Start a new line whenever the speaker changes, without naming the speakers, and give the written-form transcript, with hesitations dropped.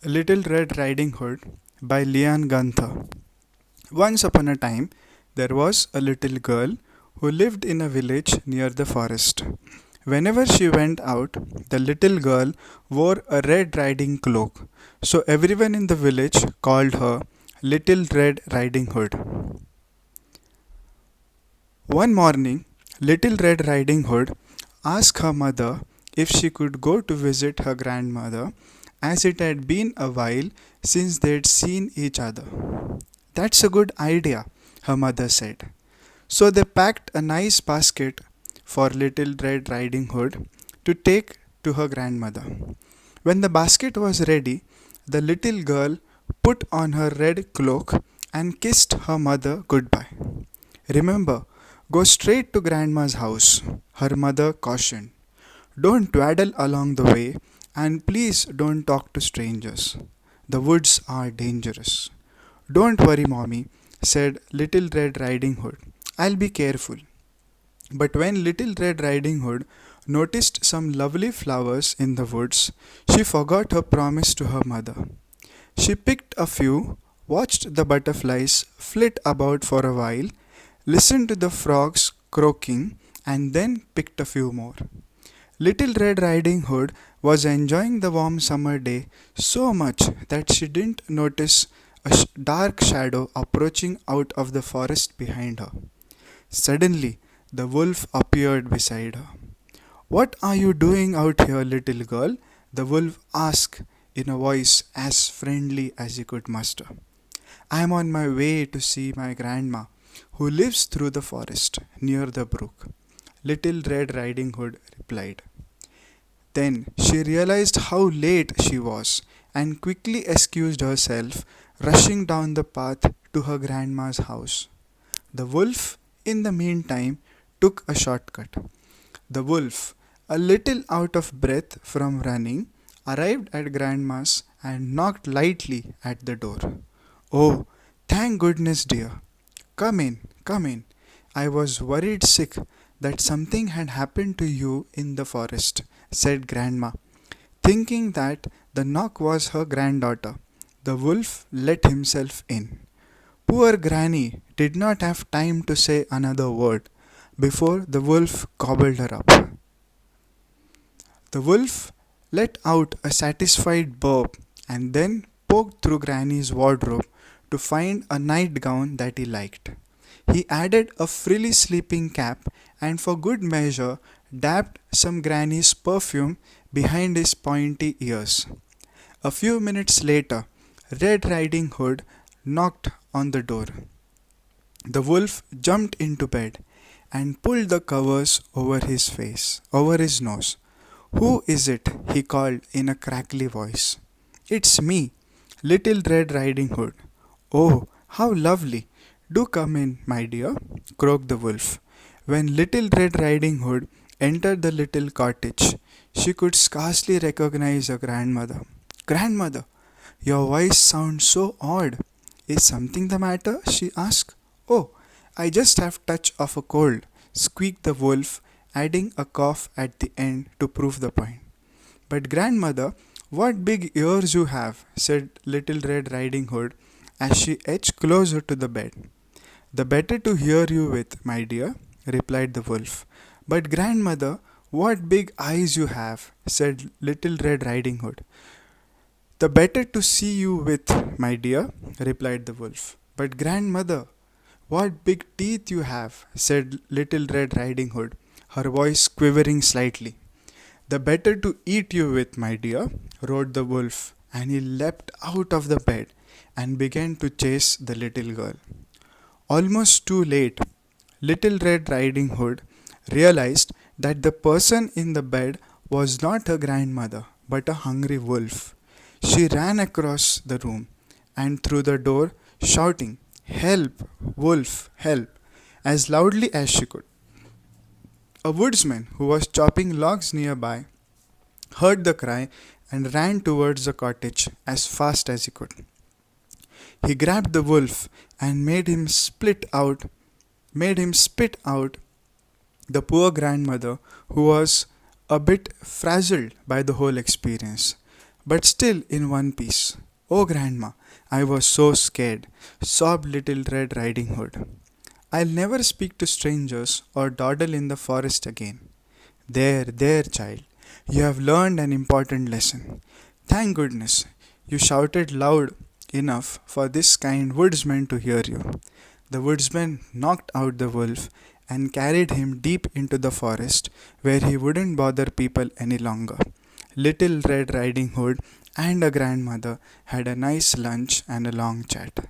Little Red Riding Hood by Leanne Gunther. Once upon a time, there was a little girl who lived in a village near the forest. Whenever she went out, the little girl wore a red riding cloak, so everyone in the village called her Little Red Riding Hood. One morning, Little Red Riding Hood asked her mother if she could go to visit her grandmother, as it had been a while since they'd seen each other. That's a good idea, her mother said. So they packed a nice basket for Little Red Riding Hood to take to her grandmother. When the basket was ready, the little girl put on her red cloak and kissed her mother goodbye. Remember, go straight to Grandma's house, her mother cautioned. Don't dawdle along the way, and please don't talk to strangers. The woods are dangerous. Don't worry, Mommy, said Little Red Riding Hood. I'll be careful. But when Little Red Riding Hood noticed some lovely flowers in the woods, she forgot her promise to her mother. She picked a few, watched the butterflies flit about for a while, listened to the frogs croaking, and then picked a few more. Little Red Riding Hood was enjoying the warm summer day so much that she didn't notice a dark shadow approaching out of the forest behind her. Suddenly, the wolf appeared beside her. What are you doing out here, little girl? The wolf asked in a voice as friendly as he could muster. I am on my way to see my grandma, who lives through the forest near the brook. Little Red Riding Hood replied. Then she realized how late she was and quickly excused herself, rushing down the path to her grandma's house. The wolf, in the meantime, took a shortcut. The wolf, a little out of breath from running, arrived at Grandma's and knocked lightly at the door. Oh, thank goodness, dear. Come in, come in. I was worried sick that something had happened to you in the forest, said Grandma. Thinking that the knock was her granddaughter, the wolf let himself in. Poor Granny did not have time to say another word before the wolf gobbled her up. The wolf let out a satisfied burp and then poked through Granny's wardrobe to find a nightgown that he liked. He added a frilly sleeping cap and, for good measure, dabbed some Granny's perfume behind his pointy ears. A few minutes later, Red Riding Hood knocked on the door. The wolf jumped into bed and pulled the covers over his nose. Who is it? He called in a crackly voice. It's me, Little Red Riding Hood. Oh, how lovely! Do come in, my dear, croaked the wolf. When Little Red Riding Hood entered the little cottage, she could scarcely recognize her grandmother. Grandmother, your voice sounds so odd. Is something the matter? She asked. Oh, I just have touch of a cold, squeaked the wolf, adding a cough at the end to prove the point. But grandmother, what big ears you have, said Little Red Riding Hood as she edged closer to the bed. The better to hear you with, my dear, replied the wolf. But grandmother, what big eyes you have, said Little Red Riding Hood. The better to see you with, my dear, replied the wolf. But grandmother, what big teeth you have, said Little Red Riding Hood, her voice quivering slightly. The better to eat you with, my dear, roared the wolf, and he leapt out of the bed and began to chase the little girl. Almost too late, Little Red Riding Hood realized that the person in the bed was not her grandmother, but a hungry wolf. She ran across the room and through the door, shouting, Help, wolf, help, as loudly as she could. A woodsman who was chopping logs nearby heard the cry and ran towards the cottage as fast as he could. He grabbed the wolf and made him spit out the poor grandmother, who was a bit frazzled by the whole experience. but still in one piece. Oh, Grandma, I was so scared, sobbed Little Red Riding Hood. I'll never speak to strangers or dawdle in the forest again. There, there, child, you have learned an important lesson. Thank goodness you shouted loud enough for this kind woodsman to hear you. The woodsman knocked out the wolf and carried him deep into the forest where he wouldn't bother people any longer. Little Red Riding Hood and a grandmother had a nice lunch and a long chat.